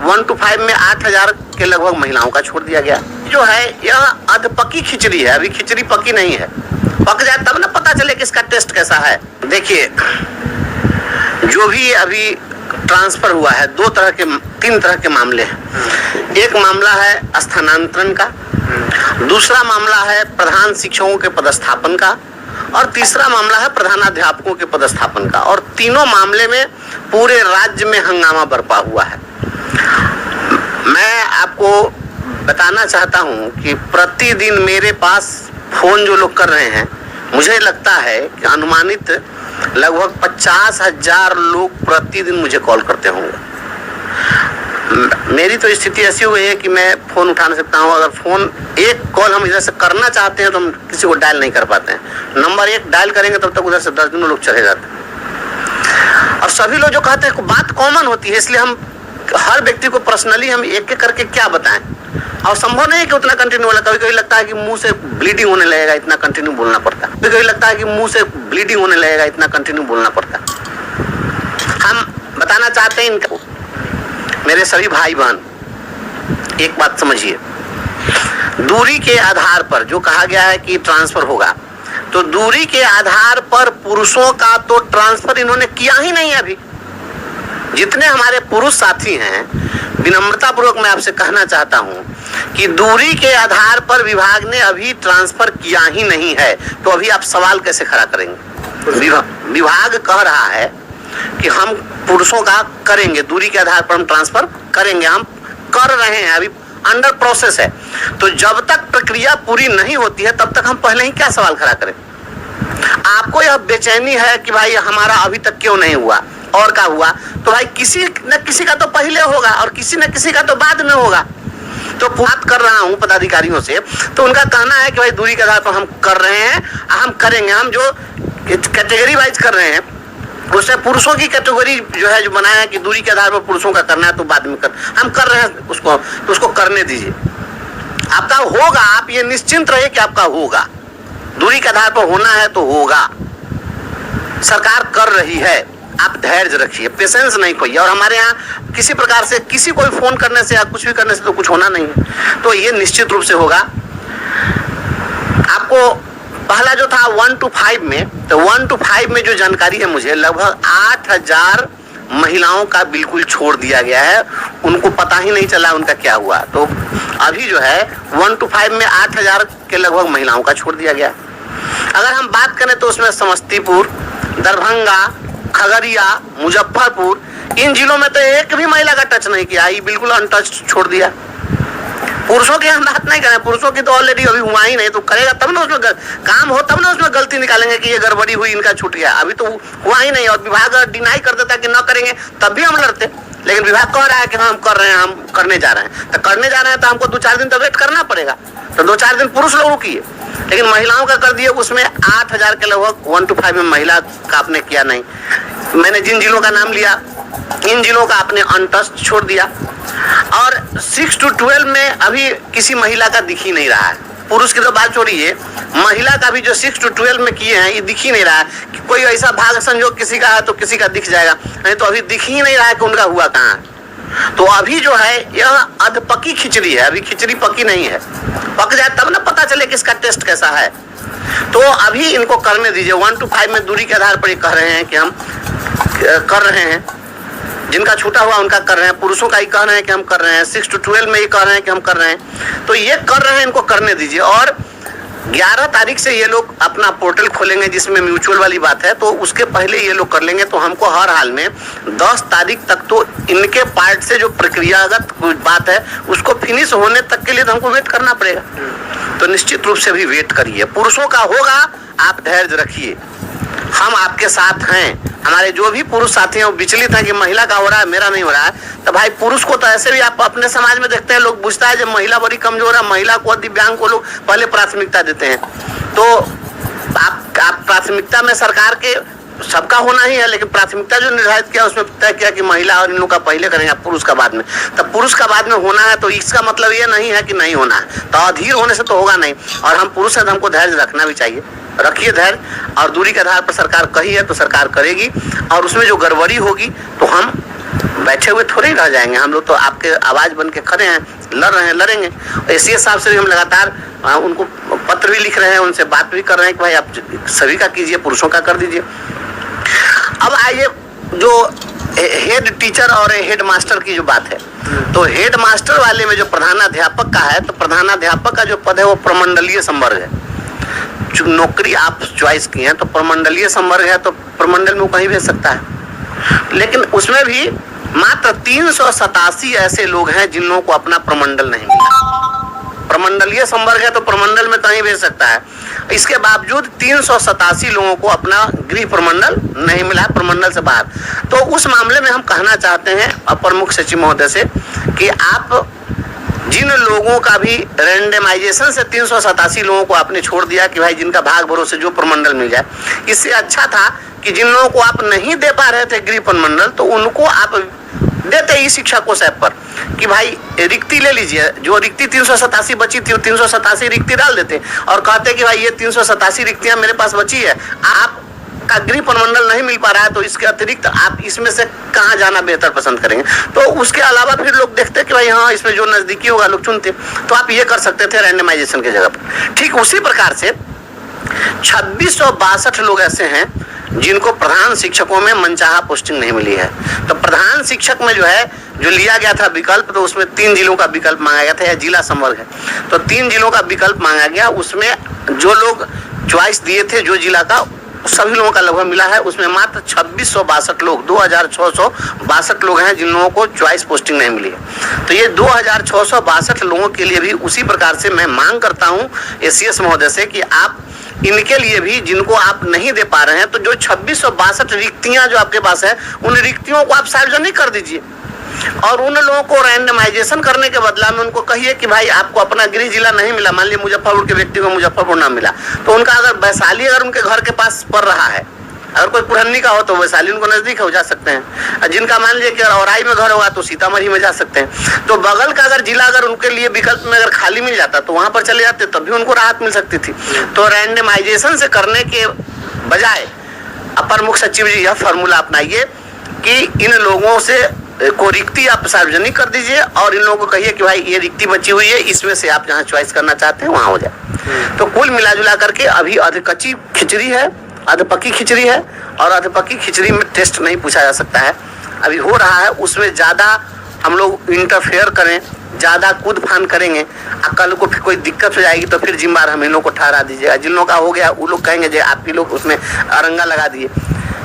1 to 5 में 8,000 के लगभग महिलाओं का छोड़ दिया गया। जो है यह अधपकी खिचड़ी है, अभी खिचड़ी पकी नहीं है, पक जाए तब ना पता चले कि इसका टेस्ट कैसा है। देखिए, जो भी अभी ट्रांसफर हुआ है, तीन तरह के मामले हैं। एक मामला है स्थानांतरण का, दूसरा मामला है प्रधान शिक्षकों के पदस्थापन का, और तीसरा मामला है प्रधानाध्यापकों के पदस्थापन का। और तीनों मामले में पूरे राज्य में हंगामा बरपा हुआ है। मैं आपको बताना चाहता हूं कि प्रतिदिन मेरे पास फोन जो लोग कर रहे हैं, मुझे लगता है कि अनुमानित लगभग 50,000 लोग प्रतिदिन मुझे कॉल करते होंगे। मेरी तो स्थिति ऐसी हुई है कि मैं फोन उठा नहीं सकता हूँ। अगर फोन एक कॉल हम इधर से करना चाहते हैं तो हम किसी को डायल नहीं कर पाते हैं। नंबर 1 डायल करेंगे तब तक उधर से 10 लोग चले जाते हैं। और सभी लोग जो कहते हैं बात कॉमन होती है, इसलिए हम हर व्यक्ति को पर्सनली हम एक एक करके क्या बताएं, और संभव नहीं है कि उतना कंटिन्यू वाला। कभी कभी लगता है कि मुंह से ब्लीडिंग होने लगेगा, इतना कंटिन्यू बोलना पड़ता है। कभी कभी लगता है कि मुंह से ब्लीडिंग होने लगेगा, इतना कंटिन्यू बोलना पड़ता है। हम बताना चाहते हैं इनको, मेरे सभी भाई बहन, एक बात समझिए, दूरी के आधार पर जो कहा गया है कि ट्रांसफर होगा, तो दूरी के आधार पर पुरुषों का तो ट्रांसफर इन्होंने किया ही नहीं। अभी जितने हमारे पुरुष साथी हैं, विनम्रता पूर्वक मैं आपसे कहना चाहता हूं कि दूरी के आधार पर विभाग ने अभी ट्रांसफर किया ही नहीं है। तो अभी आप सवाल कैसे खड़ा करेंगे? विभाग कह रहा है कि हम पुरुषों का करेंगे, दूरी के आधार पर हम ट्रांसफर करेंगे, हम कर रहे हैं, अभी अंडर प्रोसेस है। तो जब तक प्रक्रिया पूरी नहीं होती है तब तक हम पहले ही क्या सवाल खड़ा करें? आपको यह बेचैनी है कि भाई हमारा अभी तक क्यों नहीं हुआ और क्या हुआ, तो भाई किसी न किसी का तो पहले होगा और किसी न किसी का तो बाद में होगा। तो बात कर रहा हूं पदाधिकारियों से, तो उनका कहना है कि भाई दूरी के आधार पर हम कर रहे हैं, हम करेंगे। हम जो कैटेगरी वाइज कर रहे हैं उससे पुरुषों की कैटेगरी जो है, जो बनाया है कि दूरी के आधार पर पुरुषों का करना है तो बाद में हम कर रहे हैं उसको, तो उसको करने दीजिए। आपका होगा, आप ये निश्चिंत रहिए कि आपका होगा। दूरी के आधार पर होना है तो होगा, सरकार कर रही है। आप धैर्य रखिए, पेशेंस नहीं खोइए। और हमारे यहाँ किसी प्रकार से किसी को भी फोन करने से या कुछ भी करने से तो कुछ होना नहीं है, तो ये निश्चित रूप से होगा। आपको पहला जो था 1 to 5 में, तो 1 to 5 में जो जानकारी है मुझे, लगभग 8,000 महिलाओं का बिल्कुल छोड़ दिया गया है, उनको पता ही नहीं चला उनका क्या हुआ। तो अभी जो है 1 to 5 में 8,000 के लगभग महिलाओं का छोड़ दिया गया। अगर हम बात करें तो उसमें समस्तीपुर, दरभंगा, खगड़िया, मुजफ्फरपुर, इन जिलों में तो एक भी महिला का टच नहीं किया, ये बिल्कुल अनटच छोड़ दिया। पुरुषों की हम बात नहीं करें, पुरुषों की तो ऑलरेडी अभी हुआ ही नहीं, तो करेगा तब ना उसमें काम हो, तब ना उसमें गलती निकालेंगे कि ये गड़बड़ी हुई, इनका छूट गया। अभी तो हुआ ही नहीं, और विभाग डिनाई कर देता कि न करेंगे तब भी हम लड़ते, लेकिन विभाग कह रहा है कि हम कर रहे हैं, हम करने जा रहे हैं। तो करने जा रहे हैं तो हमको 2-4 दिन तो वेट करना पड़ेगा। तो 2-4 दिन पुरुष लोगों की, लेकिन महिलाओं का कर दिए। उसमें 8,000 के लगभग 1 to 5 में महिला का आपने किया नहीं। मैंने जिन जिलों का नाम लिया, इन जिलों का आपने अनटच छोड़ दिया। और 6 to 12 में अभी किसी महिला का दिख ही नहीं रहा है। पुरुष की तो बात छोड़िए, महिला का भी जो 6 to 12 में किए हैं, ये दिख ही नहीं रहा है कि कोई ऐसा भाग संयोग किसी का है तो किसी का दिख जाएगा, नहीं तो अभी दिख ही नहीं रहा है कि उनका हुआ कहाँ है। तो अभी जो है यह अधपकी खिचड़ी है, अभी खिचड़ी पकी नहीं है। पक जाए तब ना पता चले कि इसका टेस्ट कैसा है। तो अभी इनको करने दीजिए। 1 to 5 में दूरी के आधार पर ये कह रहे हैं कि हम कर रहे हैं, जिनका छूटा हुआ उनका कर रहे हैं। पुरुषों का ही कह रहे हैं कि हम कर रहे हैं, 6 to 12 में ये कह रहे हैं कि हम कर रहे हैं। तो ये कर रहे हैं, इनको करने दीजिए। और 11 तारीख से ये लोग अपना पोर्टल खोलेंगे जिसमें म्यूचुअल वाली बात है, तो उसके पहले ये लोग कर लेंगे। तो हमको हर हाल में 10 तारीख तक तो इनके पार्ट से जो प्रक्रियागत बात है उसको फिनिश होने तक के लिए तो हमको वेट करना पड़ेगा। तो निश्चित रूप से भी वेट करिए। पुरुषों का होगा, आप धैर्य रखिए, हम आपके साथ हैं। हमारे जो भी पुरुष साथी हैं वो विचलित हैं कि महिला का हो रहा है, मेरा नहीं हो रहा है। तो भाई पुरुष को तो ऐसे भी आप अपने समाज में देखते हैं, लोग पूछता है जब महिला बड़ी कमजोर है, महिला को, दिव्यांग को लोग पहले प्राथमिकता देते हैं। तो आप प्राथमिकता में सरकार के सबका होना ही है, लेकिन प्राथमिकता जो निर्धारित किया उसमें तय किया कि महिला और इन लोग का पहले करेंगे, पुरुष का बाद में। तब पुरुष का बाद में होना है, तो इसका मतलब ये नहीं है कि नहीं होना है। तो अधीर होने से तो होगा नहीं, और हम पुरुष हैं तो हमको धैर्य रखना भी चाहिए। रखिए धैर्य, और दूरी के आधार पर सरकार कही है तो सरकार करेगी, और उसमें जो गड़बड़ी होगी तो हम बैठे हुए थोड़े ही रह जाएंगे। हम लोग तो आपके आवाज बन के खड़े हैं, लड़ रहे हैं, लड़ेंगे। एसीएस साहब से भी हम लगातार उनको पत्र भी लिख रहे हैं, उनसे बात भी कर रहे हैं कि भाई आप सभी का कीजिए, पुरुषों का कर दीजिए। अब आइए जो हेड टीचर और हेड मास्टर की जो बात है, तो हेड मास्टर वाले में जो प्रधानाध्यापक का है, तो प्रधानाध्यापक का जो पद है वो प्रमंडलीय संवर्ग है। जो नौकरी आप चॉइस की है तो प्रमंडलीय संवर्ग है, तो प्रमंडल में वो कहीं भेज सकता है। लेकिन उसमें भी मात्र 387 ऐसे लोग हैं जिन लोगों को अपना प्रमंडल नहीं मिला। प्रमंडलीय संवर्ग है तो प्रमंडल में कहीं भेज सकता है। इसके बावजूद 387 लोगों को अपना गृह प्रमंडल नहीं मिला, प्रमंडल से बाहर। तो उस मामले में हम कहना चाहते हैं अपर मुख्य सचिव महोदय से कि आप जिन लोगों का भी रैंडमाइजेशन से 387 लोगों को आपने छोड़ दिया कि भाई जिनका भाग भरोसे जो प्रमंडल मिल जाए, इससे अच्छा था कि जिन लोगों को आप नहीं दे पा रहे थे गृह प्रमंडल, तो उनको आप देते ही शिक्षा कोष ऐप पर कि भाई रिक्ति ले लीजिए। जो रिक्ति 387 बची थी, 387 रिक्ति डाल देते और कहते कि भाई ये 387 रिक्तियां मेरे पास बची है, आपका गृह प्रमंडल नहीं मिल पा रहा है, तो इसके अतिरिक्त आप इसमें से कहाँ जाना बेहतर पसंद करेंगे। तो उसके अलावा फिर लोग देखते कि भाई हाँ इसमें जो नजदीकी होगा लोग चुनते। तो आप ये कर सकते थे रैंडमाइजेशन की जगह पर। ठीक उसी प्रकार से 2662 लोग ऐसे हैं जिनको प्रधान शिक्षकों में मनचाहा पोस्टिंग नहीं मिली है। तो प्रधान शिक्षक में जो है जो लिया गया था विकल्प, तो उसमें 3 जिलों का विकल्प मांगा गया था, या जिला संवर्ग है तो 3 जिलों का विकल्प मांगा गया। उसमें जो लोग चॉइस दिए थे जो जिला का, सभी लोगों का लगभग मिला है। उसमें मात्र 2662 लोग, 2662 लोग हैं जिन लोगों को चॉइस पोस्टिंग नहीं मिली है। तो ये 2662 लोगों के लिए भी उसी प्रकार से मैं मांग करता हूँ एसीएस महोदय से कि आप इनके लिए भी, जिनको आप नहीं दे पा रहे हैं, तो जो 2662 रिक्तियां जो आपके पास है, उन रिक्तियों को आप सार्वजनिक कर दीजिए और उन लोगों को रैंडमाइजेशन करने के बदला में उनको कहिए कि भाई आपको अपना गृह जिला नहीं मिला, मान लीजिए मुजफ्फरपुर के व्यक्ति को मुजफ्फरपुर नाम मिला, तो उनका अगर वैशाली अगर उनके घर के पास पड़ रहा है, अगर कोई पुरहनी का हो तो वैशाली उनको नजदीक हो जा सकते हैं। जिनका मान लीजिए कि औराई में घर होगा तो सीतामढ़ी में जा सकते हैं। तो बगल का अगर जिला अगर उनके लिए विकल्प में अगर खाली मिल जाता तो वहां पर चले जाते, तब भी उनको राहत मिल सकती थी। तो रैंडमाइजेशन से करने के बजाय अपर मुख्य सचिव जी यह फॉर्मूला अपनाइए कि इन लोगों से को रिक्ति आप सार्वजनिक कर दीजिए और इन लोगों को कहिए कि भाई ये रिक्ति बची हुई है, इसमें से आप जहाँ चॉइस करना चाहते हैं वहाँ हो जाए। तो कुल मिला जुला करके अभी अधकच्ची खिचड़ी है, अधपकी खिचड़ी है, और अधपकी खिचड़ी में टेस्ट नहीं पूछा जा सकता है। अभी हो रहा है, उसमें ज़्यादा हम लोग इंटरफेयर करें, ज़्यादा कूद फान करेंगे, कल को फिर कोई दिक्कत हो जाएगी तो फिर जिम्मेदार हम इन लोग को ठहरा दीजिएगा। जिन लोगों का हो गया वो लोग कहेंगे जो आप ही लोग उसमें अरंगा लगा दिए।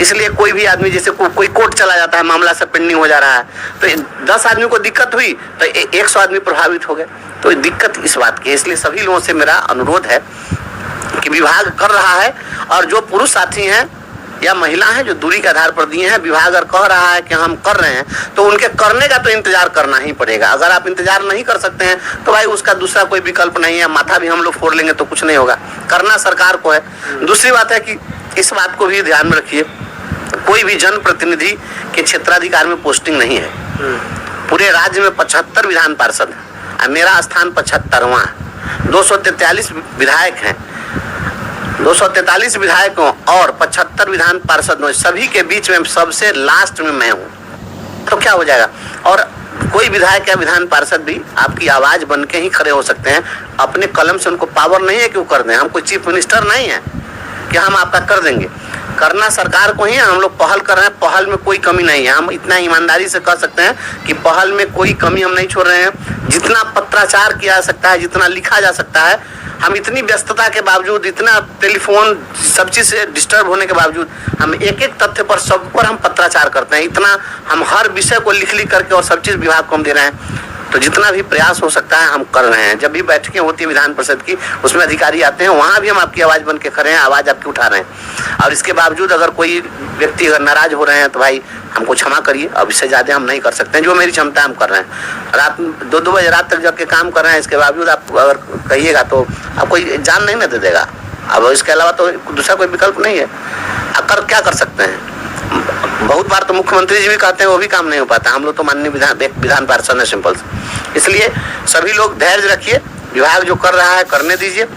इसलिए कोई भी आदमी, जैसे कोई कोर्ट चला जाता है, मामला सब पेंडिंग हो जा रहा है, तो 10 आदमी को दिक्कत हुई तो 100 आदमी प्रभावित हो गए। तो दिक्कत इस बात की है। इसलिए सभी लोगों से मेरा अनुरोध है कि विभाग कर रहा है, और जो पुरुष साथी हैं या महिला हैं जो दूरी के आधार पर दिए हैं, विभाग अगर कह रहा है कि हम कर रहे हैं तो उनके करने का तो इंतजार करना ही पड़ेगा। अगर आप इंतजार नहीं कर सकते हैं तो भाई उसका दूसरा कोई विकल्प नहीं है। माथा भी हम लोग फोड़ लेंगे तो कुछ नहीं होगा, करना सरकार को है। दूसरी बात है कि इस बात को भी ध्यान में रखिए, कोई भी जनप्रतिनिधि के क्षेत्राधिकार में पोस्टिंग नहीं है। पूरे राज्य में 75 विधान पार्षद है, मेरा स्थान 75वां है। 243 विधायक हैं, 243 विधायकों और 75 विधान पार्षदों, सभी के बीच में सबसे लास्ट में मैं हूँ। तो क्या हो जाएगा? और कोई विधायक या विधान पार्षद भी आपकी आवाज बन के ही खड़े हो सकते हैं। अपने कलम से उनको पावर नहीं है कि वो कर दें। हम कोई चीफ मिनिस्टर नहीं है कि हम आपका कर देंगे। करना सरकार को ही है। हम लोग पहल कर रहे हैं, पहल में कोई कमी नहीं है। हम इतना ईमानदारी से कह सकते हैं कि पहल में कोई कमी हम नहीं छोड़ रहे हैं। जितना पत्राचार किया जा सकता है, जितना लिखा जा सकता है, हम इतनी व्यस्तता के बावजूद, इतना टेलीफोन सब चीज़ से डिस्टर्ब होने के बावजूद, हम एक एक तथ्य पर सब पर हम पत्राचार करते हैं। इतना हम हर विषय को लिख करके और सब चीज़ विभाग को हम दे रहे हैं। तो जितना भी प्रयास हो सकता है हम कर रहे हैं। जब भी बैठकें होती है विधान परिषद की, उसमें अधिकारी आते हैं, वहाँ भी हम आपकी आवाज़ बन के खड़े हैं, आवाज़ आपकी उठा रहे हैं। और इसके बावजूद अगर कोई व्यक्ति अगर नाराज हो रहे हैं तो भाई हमको क्षमा करिए, अब इससे ज़्यादा हम नहीं कर सकते हैं। जो मेरी क्षमता हम कर रहे हैं। रात 2-2 बजे रात तक जग के काम कर रहे हैं, इसके बावजूद आप अगर कहिएगा तो आप कोई जान नहीं ना दे देगा। अब इसके अलावा तो दूसरा कोई विकल्प नहीं है। अगर क्या कर सकते हैं? बहुत बार तो मुख्यमंत्री जी भी कहते हैं, वो भी काम नहीं हो पाता। हम लोग तो माननीय विधान पार्षद है, सिंपल। इसलिए सभी लोग धैर्य रखिए, विभाग जो कर रहा है करने दीजिए।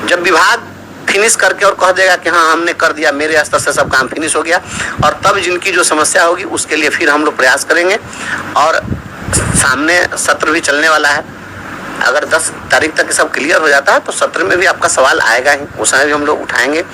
जब विभाग फिनिश करके और कह देगा कि हाँ हमने कर दिया, मेरे स्तर से सब काम फिनिश हो गया। और तब जिनकी जो समस्या होगी उसके लिए फिर हम लोग प्रयास करेंगे। और सामने सत्र भी चलने वाला है, अगर 10 तारीख तक सब क्लियर हो जाता है तो सत्र में भी आपका सवाल आएगा ही, उस समय भी हम लोग उठाएंगे।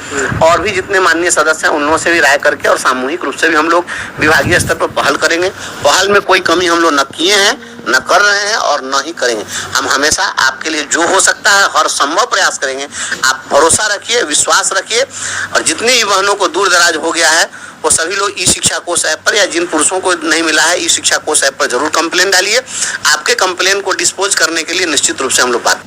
और भी जितने माननीय सदस्य हैं उन लोगों से भी राय करके और सामूहिक रूप से भी हम लोग विभागीय स्तर पर पहल करेंगे। पहल में कोई कमी हम लोग न किए हैं, न कर रहे हैं और न ही करेंगे। हम हमेशा आपके लिए जो हो सकता है हर संभव प्रयास करेंगे। आप भरोसा रखिए, विश्वास रखिए। और जितनी भी बहनों को दूर दराज हो गया है वो सभी लोग ई शिक्षा कोष ऐप पर, या जिन पुरुषों को नहीं मिला है ई शिक्षा कोष ऐप पर जरूर कंप्लेन डालिए। आपके कंप्लेन को डिस्पोज करने के लिए निश्चित रूप से हम लोग बात